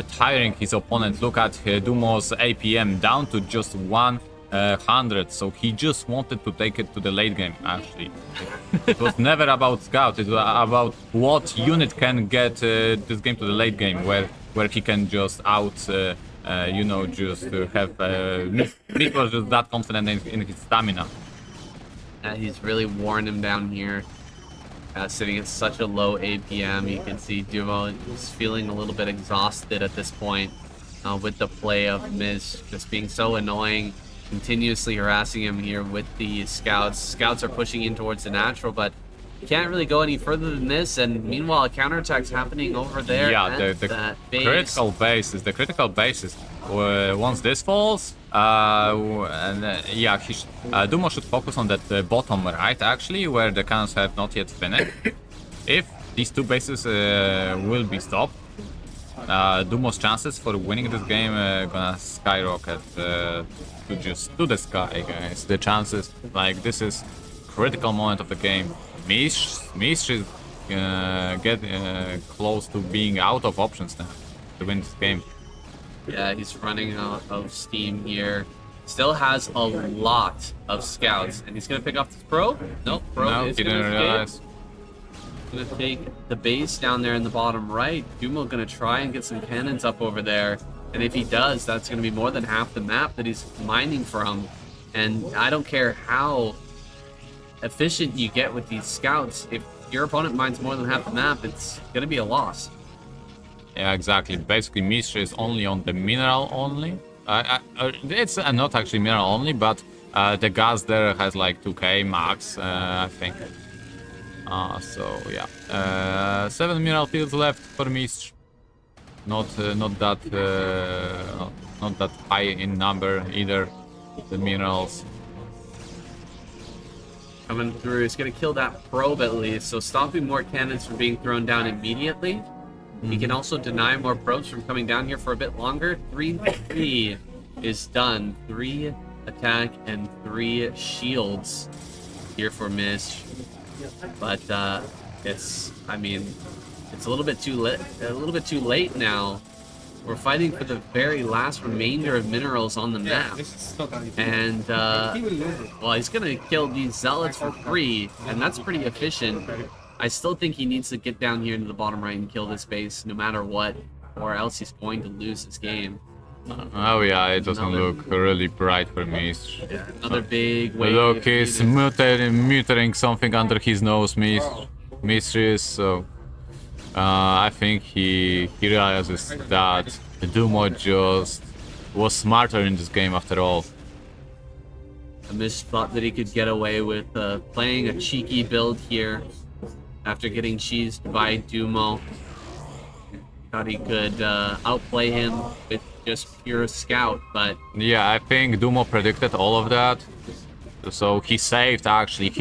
tiring his opponent. Look at DooMo's APM down to just 100, so he just wanted to take it to the late game, actually. It was never about scout, it was about what unit can get this game to the late game, where he can just you know, just have MiStrZZZ was just that confident in his stamina. He's really worn him down here. Sitting at such a low APM, you can see DooMo is feeling a little bit exhausted at this point with the play of MiStrZZZ just being so annoying, continuously harassing him here with the scouts. Scouts are pushing in towards the natural, but you can't really go any further than this, and meanwhile a counterattack's happening over there. Yeah, the critical base is the critical basis. Once this falls, yeah, DooMo should focus on that bottom right, actually, where the cannons have not yet finished. If these 2 bases will be stopped, DooMo's chances for winning this game gonna skyrocket to the sky, guys. The chances, like, this is critical moment of the game. Mish is get close to being out of options now to win this game. Yeah, he's running out of steam here. Still has a lot of scouts, and he's gonna pick off this probe. Nope, probe No, is he gonna didn't escape. realize. Gonna take the base down there in the bottom right. DooMo gonna try and get some cannons up over there, and if he does, that's gonna be more than half the map that he's mining from. And I don't care how efficient you get with these scouts, if your opponent mines more than half the map, it's gonna be a loss. Yeah, exactly. Basically, Mish is only on the mineral only. It's not actually mineral only, but the gas there has like 2k max, I think. So yeah, 7 mineral fields left for Mish. Not that high in number either. The minerals. Coming through, he's gonna kill that probe at least, so stopping more cannons from being thrown down immediately. He can also deny more probes from coming down here for a bit longer. 3-3 is done. 3 attack and 3 shields here for Mish. But it's a little bit too late now. We're fighting for the very last remainder of minerals on the map. This is totally. And He will lose it. well, he's gonna kill these zealots for free, and that's pretty efficient. I still think he needs to get down here into the bottom right and kill this base no matter what, or else he's going to lose this game. Oh yeah, it doesn't look really bright for Mish. Yeah, another big wave. Look, he's muttering something under his nose, Mish is, so I think he realizes that DooMo just was smarter in this game after all. Mish thought that he could get away with playing a cheeky build here after getting cheesed by DooMo. Thought he could outplay him with just pure scout, but Yeah, I think DooMo predicted all of that. So he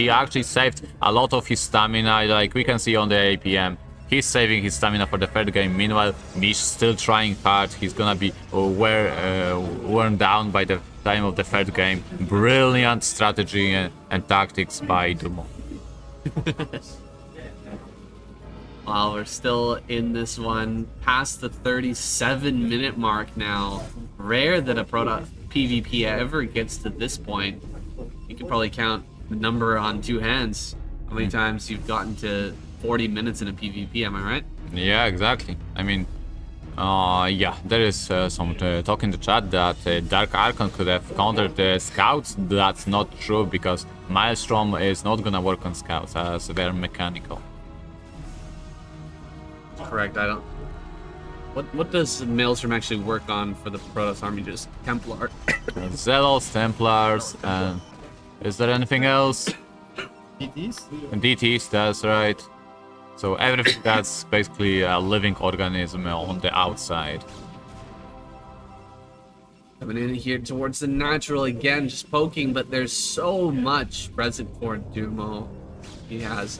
actually saved a lot of his stamina, like we can see on the APM. He's saving his stamina for the third game. Meanwhile, Mish still trying hard. He's gonna be worn down by the time of the third game. Brilliant strategy and tactics by DooMo. wow, we're still in this one past the 37-minute mark now. Rare that a Protoss PvP ever gets to this point. You can probably count the number on 2 hands. How many times you've gotten to 40 minutes in a PvP, am I right? Yeah, exactly. I mean, yeah, there is some talk in the chat that Dark Archon could have countered the scouts. That's not true because Maelstrom is not gonna work on scouts as they're mechanical. Correct, I don't... What does Maelstrom actually work on for the Protoss army? Just Templar? Zealots, Templars, and is there anything else? DTs? DTs, that's right. So everything that's basically a living organism on the outside. Coming in here towards the natural again, just poking, but there's so much present for DooMo. He has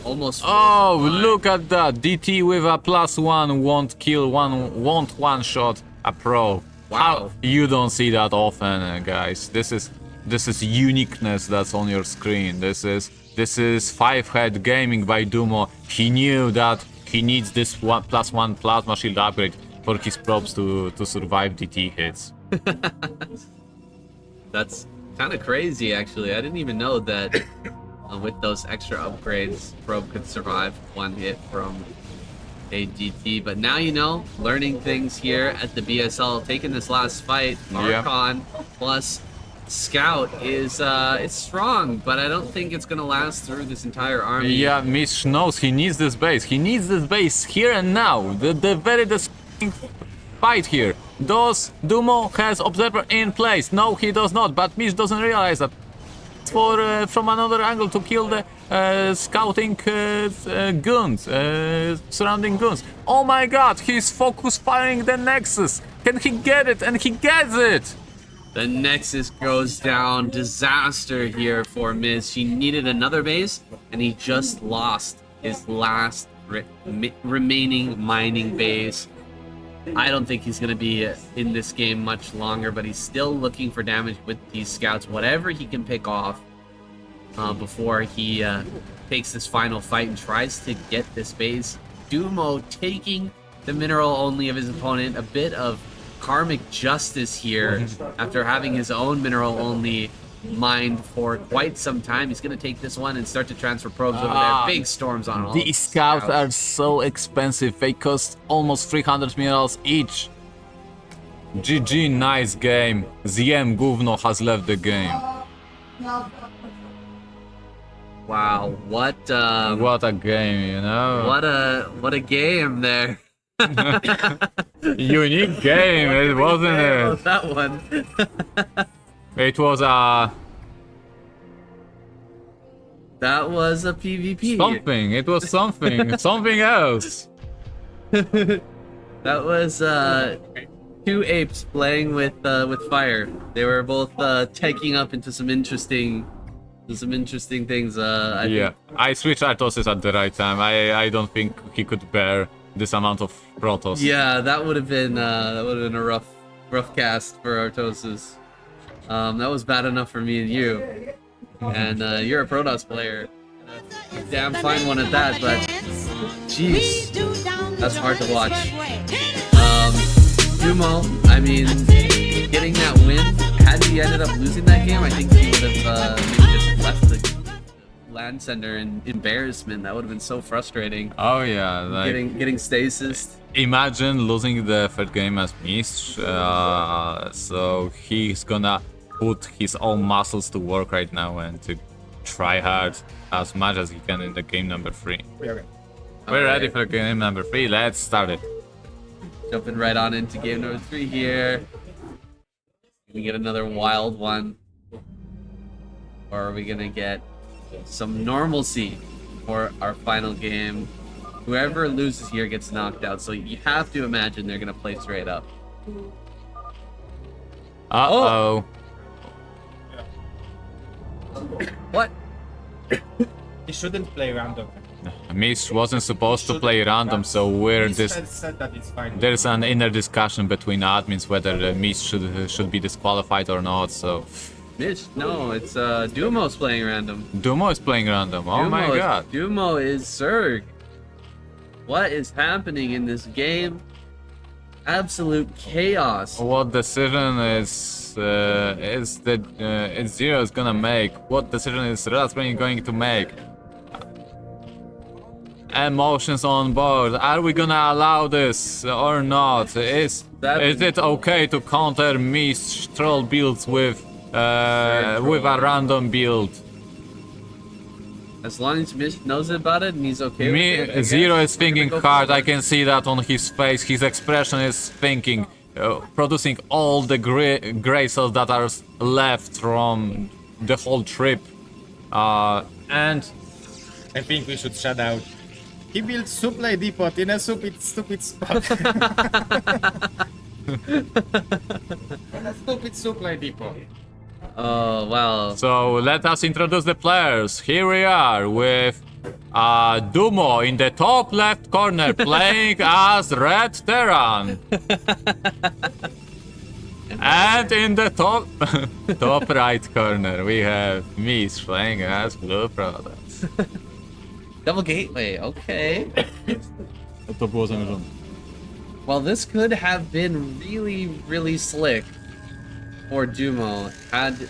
almost... Oh, look at that! DT with a +1 won't one-shot a pro. Wow. How? You don't see that often, guys. This is uniqueness that's on your screen. This is 5-head gaming by DooMo. He knew that he needs this +1 plasma shield upgrade for his probes to survive DT hits. That's kind of crazy, actually. I didn't even know that with those extra upgrades, probe could survive 1 hit from a DT. But now you know, learning things here at the BSL, taking this last fight, Yeah. Archon plus Scout is it's strong, but I don't think it's gonna last through this entire army. Yeah, Mish knows he needs this base. He needs this base here and now. The very disgusting fight here. Does DooMo has observer in place? No, he does not. But Mish doesn't realize that. For from another angle to kill the scouting guns, surrounding guns. Oh my God! He's focus firing the Nexus. Can he get it? And he gets it. The Nexus goes down. Disaster here for Miz. He needed another base, and he just lost his last remaining mining base. I don't think he's going to be in this game much longer, but he's still looking for damage with these scouts, whatever he can pick off before he takes this final fight and tries to get this base. DooMo taking the mineral only of his opponent, a bit of karmic justice here after having his own mineral only mined for quite some time. He's going to take this one and start to transfer probes over there. Big storms on all. These scouts are so expensive. They cost almost 300 minerals each. GG, nice game. ZM Gówno has left the game. Wow, what a game, you know? what a game there. Unique game, it wasn't it? That one. It was a... That was a PvP. something, it was something, something else. That was two apes playing with fire. They were both taking up into some interesting things. I switched Artoses at the right time. I don't think he could bear this amount of Protoss. Yeah, that would have been a rough cast for Artoses. That was bad enough for me and you. And you're a Protoss player. Damn fine one at that, but jeez, that's hard to watch. DooMo, I mean, getting that win, had he ended up losing that game, I think he would have maybe just left the LAN center in embarrassment. That would have been so frustrating. Oh yeah, like... Getting stasis. Imagine losing the third game as MiStrZZZ, so he's gonna put his own muscles to work right now and to try hard as much as he can in the game number 3. Okay. We're ready for game number 3, let's start it. Jumping right on into game number 3 here. We get another wild one. Or are we gonna get some normalcy for our final game? Whoever loses here gets knocked out, so you have to imagine they're gonna play straight up. Uh-oh. What? He shouldn't play random. Mish wasn't supposed to play random, so we're He this. said that it's fine. There's an inner discussion between admins whether Mish should be disqualified or not. So Mitch, no, it's DooMo's playing random. DooMo is playing random. Oh my god. DooMo is Zerg. What is happening in this game? Absolute chaos. What decision is Zero is gonna make? What decision is Raspberry going to make? Emotions on board. Are we gonna allow this or not? Is it okay to counter Mish troll builds with a random build? As long as Mitch knows about it and he's okay with it. Zero is thinking hard. I can see that on his face. His expression is thinking, producing all the gray cells that are left from the whole trip. And I think we should shut out. He built supply depot in a stupid spot. In a stupid supply depot. Oh, wow. so let us introduce the players. Here we are with DooMo in the top left corner playing as Red Terran. And in the top right corner we have Mish playing as Blue Products. Double gateway, okay. To było zamierzone. Well, this could have been really, really slick for DooMo had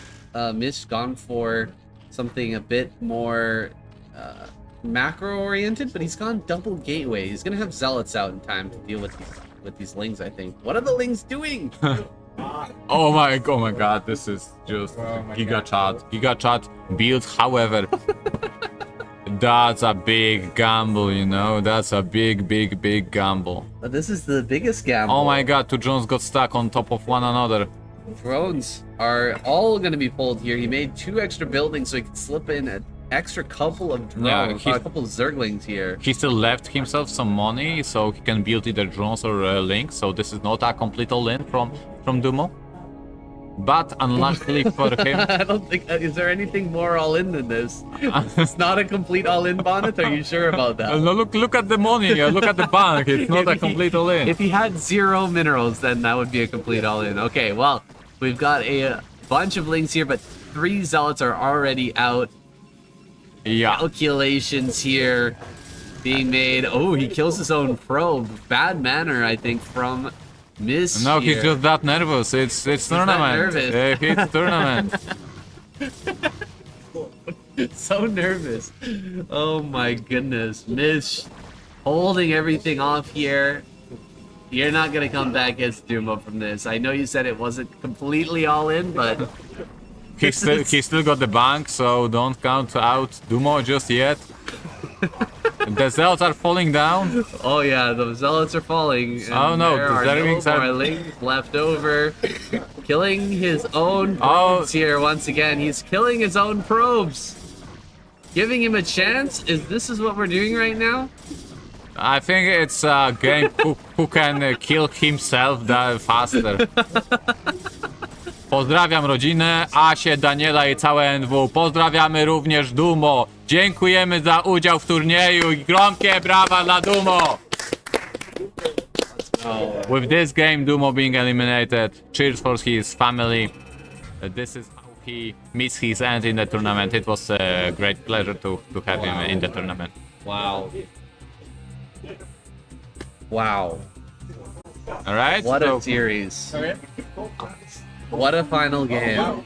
Mish gone for something a bit more macro-oriented, but he's gone double gateway. He's gonna have zealots out in time to deal with these lings, I think. What are the lings doing? Oh my god, this is just Giga Chat build, however. That's a big gamble, you know? That's a big gamble. But this is the biggest gamble. Oh my god, two drones got stuck on top of one another. Drones are all going to be pulled here. He made 2 extra buildings so he could slip in an extra couple of drones, a couple of Zerglings here. He still left himself some money so he can build either drones or links, so this is not a complete all-in from DooMo. but unluckily for him. I don't think. Is there anything more all-in than this? It's not a complete all-in, Bonyth. Are you sure about that? No, look at the money, look at the bank. It's not a complete all-in. If he had 0 minerals, then that would be a complete all-in. Okay, well, we've got a bunch of links here, but 3 zealots are already out. Yeah. Calculations here being made. Oh, he kills his own probe. Bad manner, I think, from Miss. No, he's just that nervous. It's tournament. nervous. It's tournament. So nervous. Oh my goodness. Miss holding everything off here. You're not gonna come back as DooMo from this. I know you said it wasn't completely all in, but He still got the bank, so don't count out DooMo just yet. The zealots are falling down. oh yeah, the zealots are falling. And Oh no, there the are Zerwings no are- more links left over. Killing his own Oh. probes here once again. He's killing his own probes. Giving him a chance? This is what we're doing right now? I think it's a game who can kill himself faster. Pozdrawiam rodzinę, Asię, Daniela i całe NW. Pozdrawiamy również DooMo. Dziękujemy za udział w turnieju i gromkie brawa dla DooMo. With this game, DooMo being eliminated, cheers for his family. This is how he meets his end in the tournament. It was a great pleasure to have him in the tournament. Wow. Wow. All right. What so- a series. What a final game.